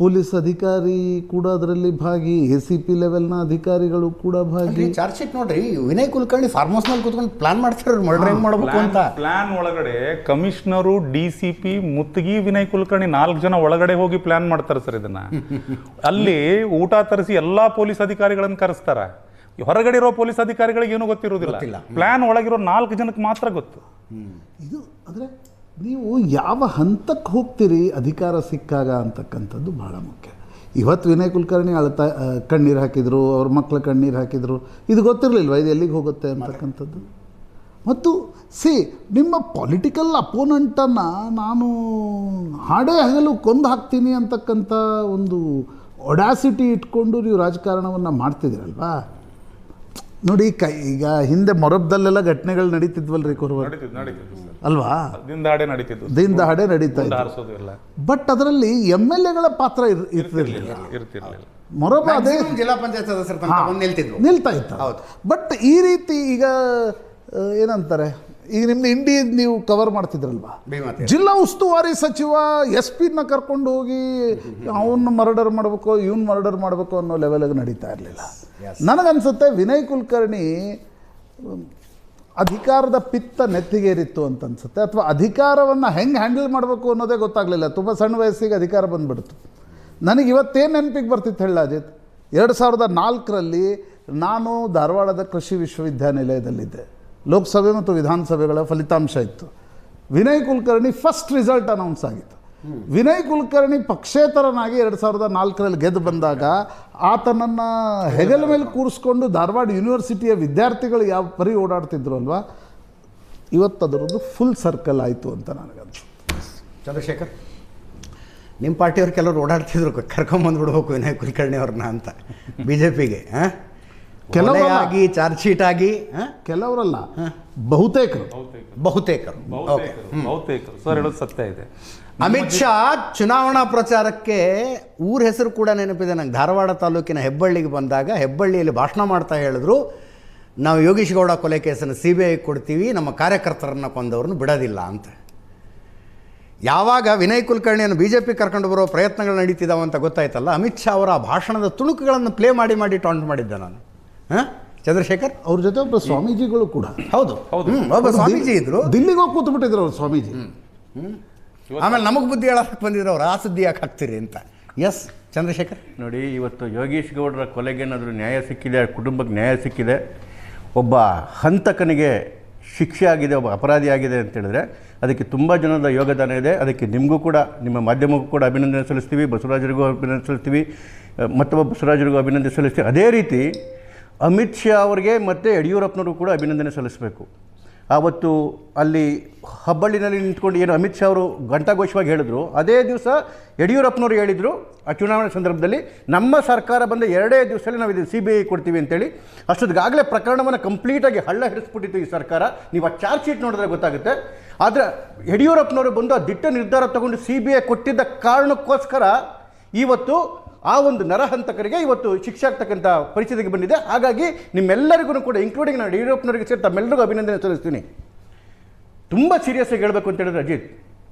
Speaker 4: ಪೊಲೀಸ್ ಅಧಿಕಾರಿ ಕೂಡ ಅದರಲ್ಲಿ ಭಾಗಿ, ACP ಲೆವೆಲ್ನ ಅಧಿಕಾರಿಗಳು ಕೂಡ ಭಾಗಿ.
Speaker 1: ಚಾರ್ಜ್ ಶೀಟ್ ನೋಡ್ರಿ, ವಿನಯ್ ಕುಲಕರ್ಣಿ ಫಾರ್ಮ್ ಹೌಸ್ನಲ್ಲಿ ಕೂತ್ಕೊಂಡು ಪ್ಲಾನ್ ಮಾಡ್ತಾರೆ ಮರ್ಡರ್ ಹೆಂಗ್ ಮಾಡಬೇಕು ಅಂತ.
Speaker 2: ಪ್ಲಾನ್ ಒಳಗಡೆ ಕಮಿಷನರು, DCP, ಮುತ್ತಿಗಿ, ವಿನಯ್ ಕುಲಕರ್ಣಿ 4 ಜನ ಒಳಗಡೆ ಹೋಗಿ ಪ್ಲಾನ್ ಮಾಡ್ತಾರೆ ಸರ್ ಇದನ್ನ. ಅಲ್ಲಿ ಊಟ ತರಿಸಿ ಎಲ್ಲಾ ಪೊಲೀಸ್ ಅಧಿಕಾರಿಗಳನ್ನ ಕರೆಸ್ತಾರ. ಹೊರಗಡೆ ಇರೋ ಪೊಲೀಸ್ ಅಧಿಕಾರಿಗಳಿಗೆ ಏನೂ ಗೊತ್ತಿರೋದಿಲ್ಲ. ಪ್ಲಾನ್ ಒಳಗಿರೋ 4 ಜನಕ್ಕೆ ಮಾತ್ರ ಗೊತ್ತು.
Speaker 4: ಇದು ಅಂದರೆ ನೀವು ಯಾವ ಹಂತಕ್ಕೆ ಹೋಗ್ತೀರಿ ಅಧಿಕಾರ ಸಿಕ್ಕಾಗ ಅಂತಕ್ಕಂಥದ್ದು ಭಾಳ ಮುಖ್ಯ. ಇವತ್ತು ವಿನಯ್ ಕುಲಕರ್ಣಿ ಕಣ್ಣೀರು ಹಾಕಿದರು, ಅವ್ರ ಮಕ್ಕಳು ಕಣ್ಣೀರು ಹಾಕಿದರು. ಇದು ಗೊತ್ತಿರಲಿಲ್ವ ಇದು ಎಲ್ಲಿಗೆ ಹೋಗುತ್ತೆ ಅಂತಕ್ಕಂಥದ್ದು? ಮತ್ತು ನಿಮ್ಮ ಪೊಲಿಟಿಕಲ್ ಅಪೋನೆಂಟನ್ನು ನಾನು ಹಾಡೇ ಹಗಲು ಕೊಂದು ಹಾಕ್ತೀನಿ ಅಂತಕ್ಕಂಥ ಒಂದು ಒಡಾಸಿಟಿ ಇಟ್ಕೊಂಡು ನೀವು ರಾಜಕಾರಣವನ್ನು ಮಾಡ್ತಿದ್ದೀರಲ್ವಾ. ನೋಡಿ, ಈಗ ಹಿಂದೆ ಮೊರಬ್ದಲ್ಲೆಲ್ಲ ಘಟನೆಗಳು ನಡೀತಿದ್ವಲ್ರಿ ಕೊರ್ವರ್, ಅಲ್ವಾ? ದಿಂದ ಹಾಡೆ ನಡೀತಾ ಇತ್ತು. ಬಟ್ ಅದರಲ್ಲಿ MLAಗಳ ಪಾತ್ರ ಇರ್ತಿರ್ಲಿಲ್ಲ. ಮೊರಬ ಅದೇ
Speaker 1: ಜಿಲ್ಲಾ ಪಂಚಾಯತ್ ಸದಸ್ಯರು
Speaker 4: ನಿಲ್ತಾ ಇತ್ತು. ಬಟ್ ಈ ರೀತಿ ಈಗ ಏನಂತಾರೆ, ಈಗ ನಿಮ್ದು ಇಂಡಿ ನೀವು ಕವರ್ ಮಾಡ್ತಿದ್ರಲ್ವಾ, ಜಿಲ್ಲಾ ಉಸ್ತುವಾರಿ ಸಚಿವ SP-ನ ಕರ್ಕೊಂಡು ಹೋಗಿ ಅವನ್ನ ಮರ್ಡರ್ ಮಾಡಬೇಕು, ಇವನ್ ಮರ್ಡರ್ ಮಾಡಬೇಕು ಅನ್ನೋ ಲೆವೆಲ್ಗೆ ನಡೀತಾ ಇರಲಿಲ್ಲ. ನನಗನ್ಸುತ್ತೆ ವಿನಯ್ ಕುಲಕರ್ಣಿ ಅಧಿಕಾರದ ಪಿತ್ತ ನೆತ್ತಿಗೇರಿತ್ತು ಅಂತ ಅನ್ಸುತ್ತೆ, ಅಥವಾ ಅಧಿಕಾರವನ್ನು ಹೆಂಗೆ ಹ್ಯಾಂಡಲ್ ಮಾಡಬೇಕು ಅನ್ನೋದೇ ಗೊತ್ತಾಗಲಿಲ್ಲ. ತುಂಬ ಸಣ್ಣ ವಯಸ್ಸಿಗೆ ಅಧಿಕಾರ ಬಂದುಬಿಡ್ತು. ನನಗೆ ಇವತ್ತೇನು ನೆನಪಿಗೆ ಬರ್ತಿತ್ತು ಹೇಳ ಅಜಿತ್, 2004ರಲ್ಲಿ ನಾನು ಧಾರವಾಡದ ಕೃಷಿ ವಿಶ್ವವಿದ್ಯಾನಿಲಯದಲ್ಲಿದ್ದೆ. ಲೋಕಸಭೆ ಮತ್ತು ವಿಧಾನಸಭೆಗಳ ಫಲಿತಾಂಶ ಇತ್ತು. Vinay Kulkarni first result announce ಆಗಿತ್ತು. ವಿನಯ್ ಕುಲಕರ್ಣಿ ಪಕ್ಷೇತರನಾಗಿ 2004ರಲ್ಲಿ ಗೆದ್ದು ಬಂದಾಗ ಆತನನ್ನು ಹೆಗಲ ಮೇಲೆ ಕೂರಿಸ್ಕೊಂಡು ಧಾರವಾಡ ಯೂನಿವರ್ಸಿಟಿಯ ವಿದ್ಯಾರ್ಥಿಗಳು ಯಾವ ಪರಿ ಓಡಾಡ್ತಿದ್ರು ಅಲ್ವಾ, ಇವತ್ತು ಅದರದ್ದು ಫುಲ್ ಸರ್ಕಲ್ ಆಯಿತು ಅಂತ ನನಗನ್ಸುತ್ತೆ.
Speaker 1: ಚಂದ್ರಶೇಖರ್, ನಿಮ್ಮ ಪಾರ್ಟಿಯವ್ರು ಕೆಲವರು ಓಡಾಡ್ತಿದ್ರು ಕರ್ಕೊಂಬಂದ್ಬಿಡ್ಬೇಕು ವಿನಯ್ ಕುಲಕರ್ಣಿ ಅವ್ರನ್ನ ಅಂತ ಬಿ ಜೆ ಪಿಗೆ.
Speaker 4: ಕೆಲವರಲ್ಲ.
Speaker 1: ಆಗಿ ಚಾರ್ಜ್ ಶೀಟ್ ಆಗಿ
Speaker 4: ಕೆಲವರಲ್ಲ, ಬಹುತೇಕರು.
Speaker 1: ಬಹುತೇಕರು
Speaker 2: ಸರ್ ಹೇಳೋದು ಸತ್ಯ ಇದೆ.
Speaker 1: ಅಮಿತ್ ಶಾ ಚುನಾವಣಾ ಪ್ರಚಾರಕ್ಕೆ ಊರ ಹೆಸರು ಕೂಡ ನೆನಪಿದೆ ನಂಗೆ. ಧಾರವಾಡ ತಾಲೂಕಿನ ಹೆಬ್ಬಳ್ಳಿಗೆ ಬಂದಾಗ ಹೆಬ್ಬಳ್ಳಿಯಲ್ಲಿ ಭಾಷಣ ಮಾಡ್ತಾ ಹೇಳಿದ್ರು, ನಾವು ಯೋಗೀಶ್ ಗೌಡ ಕೊಲೆ ಕೇಸನ್ನು CBI ಕೊಡ್ತೀವಿ, ನಮ್ಮ ಕಾರ್ಯಕರ್ತರನ್ನು ಕೊಂದವ್ರನ್ನ ಬಿಡೋದಿಲ್ಲ ಅಂತ. ಯಾವಾಗ ವಿನಯ್ ಕುಲಕರ್ಣಿಯನ್ನು BJP ಕರ್ಕೊಂಡು ಬರೋ ಪ್ರಯತ್ನಗಳು ನಡೀತಿದ್ದಾವೆ ಅಂತ ಗೊತ್ತಾಯ್ತಲ್ಲ, ಅಮಿತ್ ಶಾ ಅವರ ಆ ಭಾಷಣದ ತುಣುಕುಗಳನ್ನು ಪ್ಲೇ ಮಾಡಿ ಟಾಂಟ್ ಮಾಡಿದ್ದೆ ನಾನು. ಚಂದ್ರಶೇಖರ್,
Speaker 4: ಅವ್ರ ಜೊತೆ ಒಬ್ಬ ಸ್ವಾಮೀಜಿಗಳು ಕೂಡ.
Speaker 1: ಹೌದು, ಒಬ್ಬ ಸ್ವಾಮೀಜಿ ಇದ್ರು,
Speaker 4: ದಿಲ್ಲಿಗೆ ಹೋಗಿ ಕೂತು ಬಿಟ್ಟಿದ್ರು ಅವ್ರು ಸ್ವಾಮೀಜಿ.
Speaker 1: ಆಮೇಲೆ ನಮಗೆ ಬುದ್ಧಿ ಹೇಳಕ್ಕೆ ಬಂದಿದ್ರು ಅವ್ರು, ಆ ಸುದ್ದಿ ಯಾಕೆ ಹಾಕ್ತೀರಿ ಅಂತ. ಎಸ್ ಚಂದ್ರಶೇಖರ್,
Speaker 5: ನೋಡಿ, ಇವತ್ತು ಯೋಗೀಶ್ ಗೌಡರ ಕೊಲೆಗೇನಾದರೂ ನ್ಯಾಯ ಸಿಕ್ಕಿದೆ, ಕುಟುಂಬಕ್ಕೆ ನ್ಯಾಯ ಸಿಕ್ಕಿದೆ, ಒಬ್ಬ ಹಂತಕನಿಗೆ ಶಿಕ್ಷೆ ಆಗಿದೆ, ಒಬ್ಬ ಅಪರಾಧಿ ಆಗಿದೆ ಅಂತ ಹೇಳಿದ್ರೆ ಅದಕ್ಕೆ ತುಂಬ ಜನದ ಯೋಗದಾನ ಇದೆ. ಅದಕ್ಕೆ ನಿಮಗೂ ಕೂಡ, ನಿಮ್ಮ ಮಾಧ್ಯಮಕ್ಕೂ ಕೂಡ ಅಭಿನಂದನೆ ಸಲ್ಲಿಸ್ತೀವಿ, ಬಸವರಾಜರಿಗೂ ಅಭಿನಂದನೆ ಸಲ್ಲಿಸ್ತೀವಿ, ಮತ್ತೊಬ್ಬ ಬಸವರಾಜರಿಗೂ ಅಭಿನಂದನೆ ಸಲ್ಲಿಸ್ತೀವಿ. ಅದೇ ರೀತಿ ಅಮಿತ್ ಶಾ ಅವರಿಗೆ ಮತ್ತು ಯಡಿಯೂರಪ್ಪನವ್ರಿಗೂ ಕೂಡ ಅಭಿನಂದನೆ ಸಲ್ಲಿಸಬೇಕು. ಆವತ್ತು ಅಲ್ಲಿ ಹುಬ್ಬಳ್ಳಿನಲ್ಲಿ ನಿಂತ್ಕೊಂಡು ಏನು ಅಮಿತ್ ಶಾ ಅವರು ಘಂಟಾಘೋಷವಾಗಿ ಹೇಳಿದ್ರು, ಅದೇ ದಿವಸ ಯಡಿಯೂರಪ್ಪನವರು ಹೇಳಿದರು ಆ ಚುನಾವಣೆ ಸಂದರ್ಭದಲ್ಲಿ, ನಮ್ಮ ಸರ್ಕಾರ ಬಂದ 2 ದಿವಸದಲ್ಲಿ ನಾವು ಇದು CBI ಕೊಡ್ತೀವಿ ಅಂತೇಳಿ. ಅಷ್ಟೊತ್ತಿಗಾಗಲೇ ಪ್ರಕರಣವನ್ನು ಕಂಪ್ಲೀಟಾಗಿ ಹಳ್ಳ ಹಿಡಿಸ್ಬಿಟ್ಟಿತ್ತು ಈ ಸರ್ಕಾರ. ನೀವು ಆ ಚಾರ್ಜ್ ಶೀಟ್ ನೋಡಿದ್ರೆ ಗೊತ್ತಾಗುತ್ತೆ. ಆದರೆ ಯಡಿಯೂರಪ್ಪನವರು ಬಂದು ಆ ದಿಟ್ಟ ನಿರ್ಧಾರ ತಗೊಂಡು CBI ಕೊಟ್ಟಿದ್ದ ಕಾರಣಕ್ಕೋಸ್ಕರ ಇವತ್ತು ಆ ಒಂದು ನರಹಂತಕರಿಗೆ ಇವತ್ತು ಶಿಕ್ಷೆ ಆಗ್ತಕ್ಕಂಥ ಪರಿಸ್ಥಿತಿಗೆ ಬಂದಿದೆ. ಹಾಗಾಗಿ ನಿಮ್ಮೆಲ್ಲರಿಗೂ ಕೂಡ, ಇನ್ಕ್ಲೂಡಿಂಗ್ ನಾನು ಯಡಿಯೂರಪ್ಪನವರಿಗೆ ಸೇರಿ ತಮ್ಮೆಲ್ಲರಿಗೂ ಅಭಿನಂದನೆ ಸಲ್ಲಿಸ್ತೀನಿ. ತುಂಬ ಸೀರಿಯಸ್ಸಾಗಿ ಹೇಳಬೇಕು ಅಂತ ಹೇಳಿದ್ರೆ ಅಜಿತ್,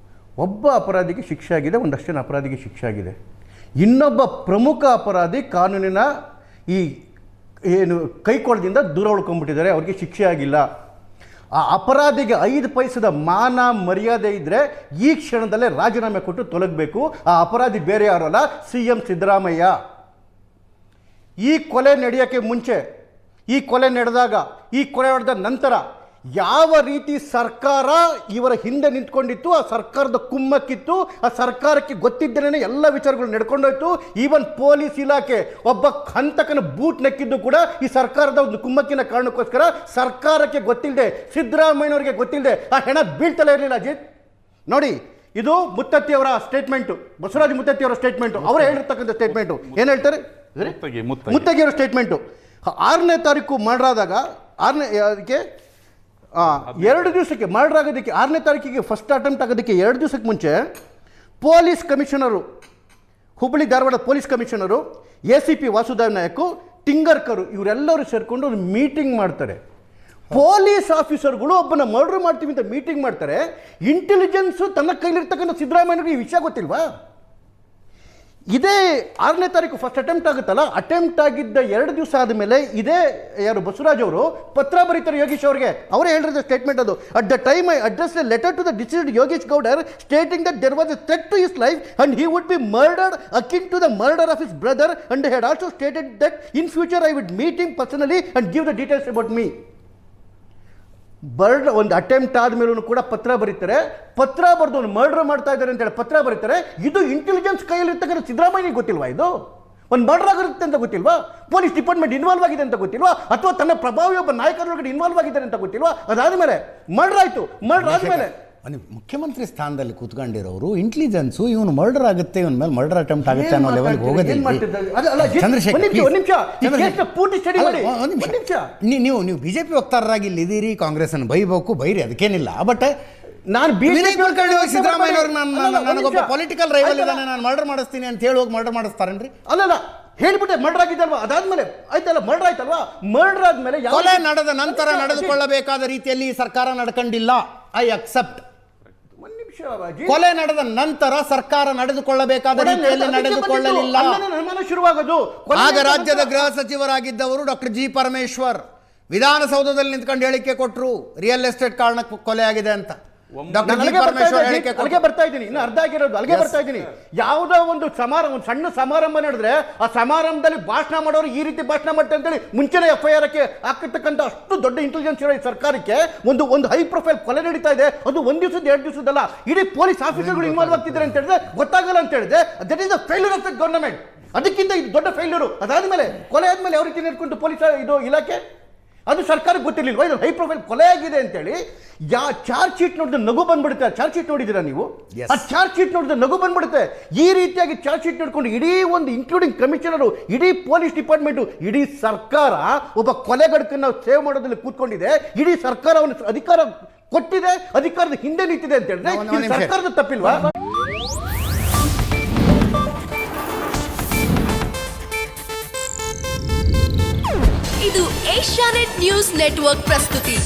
Speaker 5: ಒಬ್ಬ ಅಪರಾಧಿಗೆ ಶಿಕ್ಷೆ ಆಗಿದೆ, ಒಂದಷ್ಟು ಜನ ಅಪರಾಧಿಗೆ ಶಿಕ್ಷೆ ಆಗಿದೆ. ಇನ್ನೊಬ್ಬ ಪ್ರಮುಖ ಅಪರಾಧಿ ಕಾನೂನಿನ ಈ ಏನು ಕೈಕೊಳದಿಂದ ದೂರ ಉಳ್ಕೊಂಡ್ಬಿಟ್ಟಿದ್ದಾರೆ, ಅವ್ರಿಗೆ ಶಿಕ್ಷೆ ಆಗಿಲ್ಲ. ಆ ಅಪರಾಧಿಗೆ 5 ಪೈಸದ ಮಾನ ಮರ್ಯಾದೆ ಇದ್ದರೆ ಈ ಕ್ಷಣದಲ್ಲೇ ರಾಜೀನಾಮೆ ಕೊಟ್ಟು ತೊಲಗಬೇಕು. ಆ ಅಪರಾಧಿ ಬೇರೆ ಯಾರಲ್ಲ, CM ಸಿದ್ದರಾಮಯ್ಯ. ಈ ಕೊಲೆ ನಡೆಯೋಕ್ಕೆ ಮುಂಚೆ, ಈ ಕೊಲೆ ನಡೆದಾಗ, ಈ ಕೊಲೆ ನಡೆದ ನಂತರ ಯಾವ ರೀತಿ ಸರ್ಕಾರ ಇವರ ಹಿಂದೆ ನಿಂತ್ಕೊಂಡಿತ್ತು, ಆ ಸರ್ಕಾರದ ಕುಮ್ಮಕ್ಕಿತ್ತು, ಆ ಸರ್ಕಾರಕ್ಕೆ ಗೊತ್ತಿದ್ದೇನೆ ಎಲ್ಲ ವಿಚಾರಗಳು ನಡ್ಕೊಂಡೋಯ್ತು. ಈವನ್ ಪೊಲೀಸ್ ಇಲಾಖೆ ಒಬ್ಬ ಹಂತಕನ ಬೂಟ್ ನೆಕ್ಕಿದ್ದು ಕೂಡ ಈ ಸರ್ಕಾರದ ಒಂದು ಕುಮ್ಮಕ್ಕಿನ ಕಾರಣಕ್ಕೋಸ್ಕರ. ಸರ್ಕಾರಕ್ಕೆ ಗೊತ್ತಿಲ್ಲದೆ, ಸಿದ್ದರಾಮಯ್ಯನವರಿಗೆ ಗೊತ್ತಿಲ್ಲದೆ ಆ ಹೆಣ ಬೀಳ್ತಲೇ ಇರಲಿಲ್ಲ ಅಜಿತ್. ನೋಡಿ, ಇದು ಮುತ್ತತ್ತಿಯವರ ಸ್ಟೇಟ್ಮೆಂಟು, ಬಸವರಾಜ ಮುತ್ತತ್ತಿಯವರ ಸ್ಟೇಟ್ಮೆಂಟು, ಅವರೇ ಹೇಳಿರ್ತಕ್ಕಂಥ ಸ್ಟೇಟ್ಮೆಂಟು. ಏನು ಹೇಳ್ತಾರೆ? ಮುತ್ತಗಿಯವರ ಸ್ಟೇಟ್ಮೆಂಟು. 6ನೇ ತಾರೀಕು ಮರ್ಡರಾದಾಗ, 2 ದಿವಸಕ್ಕೆ ಮರ್ಡರ್ ಆಗೋದಕ್ಕೆ, 6ನೇ ತಾರೀಕಿಗೆ ಫಸ್ಟ್ ಅಟೆಂಪ್ಟ್ ಆಗೋದಕ್ಕೆ 2 ದಿವಸಕ್ಕೆ ಮುಂಚೆ police commissioner, Hubballi Dharwad police commissioner, ACP Vasudev Nayak, ಟಿಂಗರ್ಕರು, ಇವರೆಲ್ಲರೂ ಸೇರಿಕೊಂಡು ಒಂದು ಮೀಟಿಂಗ್ ಮಾಡ್ತಾರೆ. ಪೊಲೀಸ್ ಆಫೀಸರ್ಗಳು ಒಬ್ಬನ ಮರ್ಡರ್ ಮಾಡ್ತೀವಿ ಅಂತ ಮೀಟಿಂಗ್ ಮಾಡ್ತಾರೆ. ಇಂಟೆಲಿಜೆನ್ಸು ತನ್ನ ಕೈಲಿರ್ತಕ್ಕಂಥ ಸಿದ್ದರಾಮಯ್ಯನಿಗೆ ಈ ವಿಷಯ ಗೊತ್ತಿಲ್ವಾ? ಇದೇ 6ನೇ ತಾರೀಕು ಫಸ್ಟ್ ಅಟೆಂಪ್ಟ್ ಆಗುತ್ತಲ್ಲ, ಅಟೆಂಪ್ಟ್ ಆಗಿದ್ದ 2 ದಿವಸ ಆದಮೇಲೆ ಇದೇ ಯಾರು ಬಸವರಾಜ್ ಅವರು ಪತ್ರ ಬರೀತಾರೆ ಯೋಗೀಶ್ ಅವರಿಗೆ. ಅವರೇ ಹೇಳಿರೋ ಸ್ಟೇಟ್ಮೆಂಟ್ ಅದು. At the time I address a letter to the deceased Yogish Gowdar stating that there was a threat to his life and he would be murdered akin to the murder of his brother and had also stated that in future I would meet him personally and give the details about me. ಒಂದು ಅಟೆಂಪ್ಟ್ ಆದಮೇಲೂ ಕೂಡ ಪತ್ರ ಬರೀತಾರೆ. ಪತ್ರ ಬರೆದು ಒಂದು ಮರ್ಡರ್ ಮಾಡ್ತಾ ಇದ್ದಾರೆ ಅಂತೇಳಿ ಪತ್ರ ಬರೀತಾರೆ. ಇದು ಇಂಟೆಲಿಜೆನ್ಸ್ ಕೈಯಲ್ಲಿ ಇರ್ತಕ್ಕಂಥ ಸಿದ್ದರಾಮಯ್ಯನಿಗೆ ಗೊತ್ತಿಲ್ವಾ? ಇದು ಒಂದು ಮರ್ಡರ್ ಆಗಿರುತ್ತೆ ಅಂತ ಗೊತ್ತಿಲ್ವಾ? ಪೊಲೀಸ್ ಡಿಪಾರ್ಟ್ಮೆಂಟ್ ಇನ್ವಾಲ್ವ್ ಆಗಿದೆ ಅಂತ ಗೊತ್ತಿಲ್ವಾ? ಅಥವಾ ತನ್ನ ಪ್ರಭಾವಿ ಒಬ್ಬ ನಾಯಕರೊಳಗಡೆ ಇನ್ವಾಲ್ವ್ ಆಗಿದ್ದಾರೆ ಅಂತ ಗೊತ್ತಿಲ್ವಾ? ಅದಾದಮೇಲೆ ಮರ್ಡರ್ ಆಯಿತು. ಮರ್ಡರ್ ಆದಮೇಲೆ
Speaker 1: ಮುಖ್ಯಮಂತ್ರಿ ಸ್ಥಾನದಲ್ಲಿ ಕೂತ್ಕೊಂಡಿರೋರು ಇಂಟೆಲಿಜೆನ್ಸು ಇವನು ಮರ್ಡರ್ ಆಗುತ್ತೆ, ಇವನ ಮೇಲೆ ಮರ್ಡರ್ ಅಟೆಂಪ್ಟ್ ಆಗುತ್ತೆ ಅನ್ನೋ ಲೆವೆಲ್ಗೆ ಹೋಗೋದಿಲ್ಲ. ನೀವು BJP ವಕ್ತಾರರಾಗಿ ಇಲ್ಲಿದ್ದೀರಿ, ಕಾಂಗ್ರೆಸ್ಸನ್ನು ಬೈಬೇಕು, ಬೈರಿ, ಅದಕ್ಕೇನಿಲ್ಲ. ಬಟ್ ನಾನು ಸಿದ್ದರಾಮಯ್ಯ ನನಗೊಬ್ಬ ಪೊಲಿಟಿಕಲ್ ರೈವಲ್ ಇದ್ದಾನೆ, ನಾನು ಮರ್ಡರ್ ಮಾಡಿಸ್ತೀನಿ ಅಂತ ಹೇಳಿ ಹೋಗಿ ಮರ್ಡರ್ ಮಾಡಿಸ್ತಾರೇನ್ರಿ?
Speaker 5: ಅಲ್ಲಲ್ಲ, ಹೇಳಿಬಿಟ್ಟೆ ಮರ್ಡರ್ ಆಗಿದ್ದಲ್ವಾ? ಅದಾದ್ಮೇಲೆ ಆಯ್ತಲ್ಲ, ಮರ್ಡರ್ ಆಯ್ತಲ್ವಾ? ಮರ್ಡರ್ ಆದ್ಮೇಲೆ
Speaker 1: ಕೊಲೆ ನಡೆದ ನಂತರ ನಡೆದುಕೊಳ್ಳಬೇಕಾದ ರೀತಿಯಲ್ಲಿ ಸರ್ಕಾರ ನಡ್ಕೊಂಡಿಲ್ಲ. I accept. ಕೊಲೆ ನಡೆದ ನಂತರ ಸರ್ಕಾರ ನಡೆದುಕೊಳ್ಳಬೇಕಾದ ರೀತಿಯಲ್ಲಿ ನಡೆದುಕೊಳ್ಳಲಿಲ್ಲ.
Speaker 5: ಶುರುವಾಗೋದು
Speaker 1: ಆಗ ರಾಜ್ಯದ ಗೃಹ ಸಚಿವರಾಗಿದ್ದವರು ಡಾಕ್ಟರ್ G. ಪರಮೇಶ್ವರ್ ವಿಧಾನಸೌಧದಲ್ಲಿ ನಿಂತ್ಕೊಂಡು ಹೇಳಿಕೆ ಕೊಟ್ಟರು, ರಿಯಲ್ ಎಸ್ಟೇಟ್ ಕಾರಣಕ್ಕೆ ಕೊಲೆ ಆಗಿದೆ ಅಂತ.
Speaker 5: ಅಲ್ಲಿಗೆ ಬರ್ತಾ ಇದ್ದೀನಿ, ಇನ್ನು ಅರ್ಧ ಆಗಿರೋದು ಅಲ್ಲಿಗೆ ಬರ್ತಾ ಇದ್ದೀನಿ. ಯಾವುದೋ ಒಂದು ಸಮಾರಂಭ, ಒಂದು ಸಣ್ಣ ಸಮಾರಂಭ ನಡೆದ್ರೆ ಆ ಸಮಾರಂಭದಲ್ಲಿ ಭಾಷಣ ಮಾಡೋರು ಈ ರೀತಿ ಭಾಷಣ ಮಾಡ್ತಾರೆ ಅಂತೇಳಿ ಮುಂಚೆನೇ FIR ಹಾಕಿರ್ತಕ್ಕಂಥ ಅಷ್ಟು ದೊಡ್ಡ ಇಂಟೆಲಿಜೆನ್ಸ್ ಇರೋ ಈ ಸರ್ಕಾರಕ್ಕೆ ಒಂದು ಹೈ ಪ್ರೊಫೈಲ್ ಕೊಲೆ ನಡೀತಾ ಇದೆ. ಅದು 1 ದಿವಸದ 2 ದಿವಸದಲ್ಲ, ಇಡೀ ಪೊಲೀಸ್ ಆಫೀಸರ್ಗಳು ಇನ್ವಾಲ್ವ್ ಆಗ್ತಿದ್ದಾರೆ ಅಂತ ಹೇಳಿದ್ರೆ ಗೊತ್ತಾಗಲ್ಲ ಅಂತ ಹೇಳಿದ್ರೆ that is the failure of the government. ಅದಕ್ಕಿಂತ ಇದು ದೊಡ್ಡ ಫೇಲ್ಯೂರು. ಅದಾದ್ಮೇಲೆ ಕೊಲೆ ಆದ್ಮೇಲೆ ಯಾವ ರೀತಿ ನಡ್ಕೊಂಡು ಪೊಲೀಸ್ ಇದು ಇಲಾಖೆ ಅದು ಸರ್ಕಾರಕ್ಕೆ ಗೊತ್ತಿರಲಿಲ್ವಾ ಇದು ಹೈ ಪ್ರೊಫೈಲ್ ಕೊಲೆ ಆಗಿದೆ ಅಂತೇಳಿ? ಚಾರ್ಜ್ ಶೀಟ್ ನೋಡಿದ್ರೆ ನಗು ಬಂದ್ಬಿಡುತ್ತೆ. ಆ ಚಾರ್ಜ್ ಶೀಟ್ ನೋಡಿದ್ದೀರಾ ನೀವು? ಆ ಚಾರ್ಜ್ ಶೀಟ್ ನೋಡಿದ್ರೆ ನಗು ಬಂದ್ಬಿಡುತ್ತೆ. ಈ ರೀತಿಯಾಗಿ ಚಾರ್ಜ್ ಶೀಟ್ ನೋಡ್ಕೊಂಡು ಇಡೀ ಒಂದು ಇನ್ಕ್ಲೂಡಿಂಗ್ ಕಮಿಷನರು, ಇಡೀ ಪೊಲೀಸ್ ಡಿಪಾರ್ಟ್ಮೆಂಟು, ಇಡೀ ಸರ್ಕಾರ ಒಬ್ಬ ಕೊಲೆಗಡಕನ್ನ ಸೇವ್ ಮಾಡೋದ್ರಲ್ಲಿ ಕೂತ್ಕೊಂಡಿದೆ. ಇಡೀ ಸರ್ಕಾರ ಅವನ ಅಧಿಕಾರ ಕೊಟ್ಟಿದೆ, ಅಧಿಕಾರದ ಹಿಂದೆ ನಿಂತಿದೆ ಅಂತ ಹೇಳಿದ್ರೆ ಇದು ಸರ್ಕಾರದ ತಪ್ಪಿಲ್ವಾ?
Speaker 6: ಇದು ಏಷ್ಯಾನೆಟ್ ನ್ಯೂಸ್ ನೆಟ್ವರ್ಕ್ ಪ್ರಸ್ತುತಿ.